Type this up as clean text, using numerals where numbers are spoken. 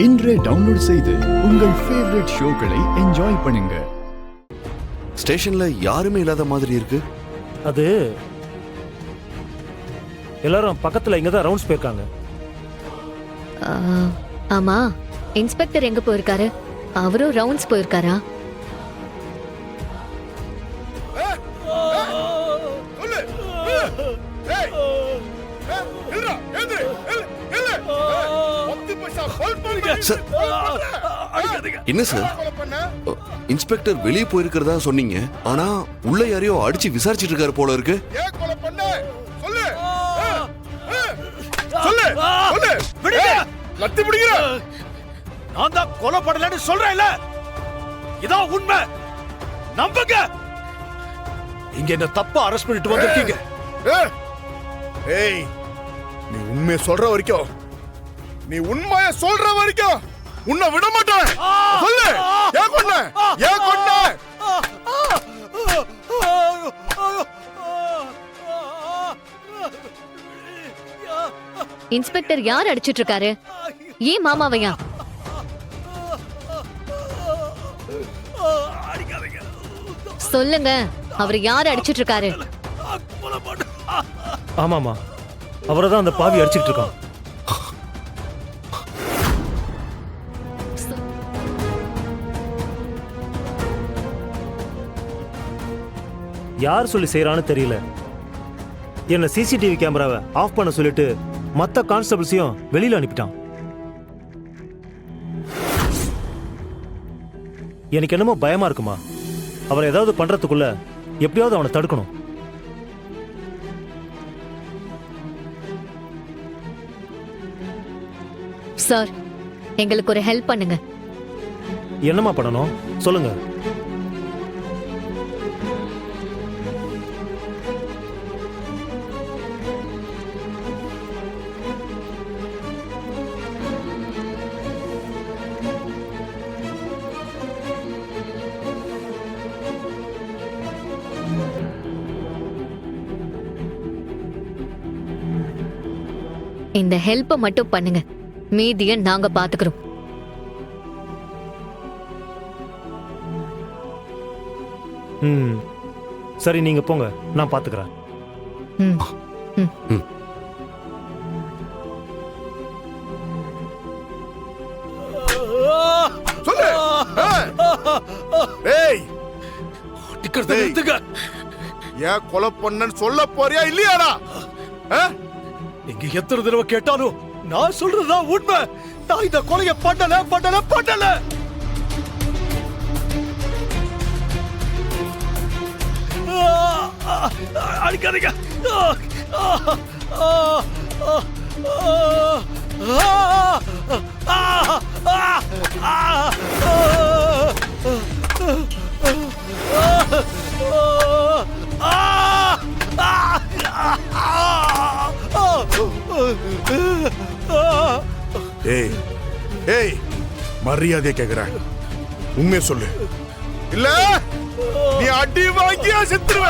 இன்றே டவுன்லோட் செய்து உங்கள் ஃபேவரட் ஷோக்களை என்ஜாய் பண்ணுங்க. ஸ்டேஷன்ல யாருமே இல்லாத மாதிரி இருக்கு. அது எல்லாரும் பக்கத்துல இங்க தான் ரவுண்ட்ஸ் போயிருக்காங்க. ஆமா, இன்ஸ்பெக்டர் எங்க போயிருக்காரு? அவரும் ரவுண்ட்ஸ் போயிருக்காரா? என்ன சார், இன்ஸ்பெக்டர் வெளியே போயிருக்கிறதா சொன்னீங்க, ஆனா உள்ள யாரையோ அடிச்சு விசாரிச்சிட்டு இருக்காரு போல இருக்கு. நான் தான் கொலை பண்ணலன்னு சொல்றேன்ல, இதான் உண்மை, நம்புங்க. இங்க என்ன தப்பா அரெஸ்ட் பண்ணிட்டு வந்திருக்கீங்க. ஏய், நீ உண்மையை சொல்ற வரைக்கும், நீ உண்மையை சொல்ற வரைக்கும் உன்னை விட மாட்டேன். சொல்லு, ஏன் கொன்ன? ஏன் கொன்ன? இன்ஸ்பெக்டர் யார் அடிச்சிட்டு இருக்காரு? ஏன் மாமாவையா? சொல்லுங்க, அவர் யார் அடிச்சிட்டு இருக்காரு? ஆமாமா, அவரை தான் அந்த பாவி அடிச்சிட்டு இருக்கான். யார் சொல்லி செய்யறான்னு தெரியல. என்ன சிசிடிவி கேமராவை ஆஃப் பண்ண சொல்லிட்டு மற்ற கான்ஸ்டபிள்ஸையும் வெளியில அனுப்பிட்டான். எனக்கு என்னமோ பயமா இருக்குமா. அவரை ஏதாவது பண்றதுக்குள்ள எப்படியாவது அவனை தடுக்கணும். சார், எங்களுக்கு ஒரு ஹெல்ப் பண்ணுங்க. என்னமா பண்ணணும் சொல்லுங்க. இந்த ஹெல்ப்பை மட்டும் பண்ணுங்க, மீதியை நாங்க பாத்துக்கிறோம். சரி, நீங்க போங்க, நான் பாத்துக்கிறேன். சொல்லு. ஏய், டிக்கெட் எடுத்துக்க. ஏன் கொலை பண்ணன்னு சொல்ல போறியா இல்லையாடா? நீங்க எத்தனை தடவை கேட்டாலும் நான் சொல்றதுதான் உண்மை. நான் இந்த கொலையை பண்ணல. அடிக்காதீங்க. ஏய், ஏய், மரியாதையா கேக்குறேன், உண்மையை சொல்லு. இல்ல நீ அடி வாங்கியா செத்துருவ.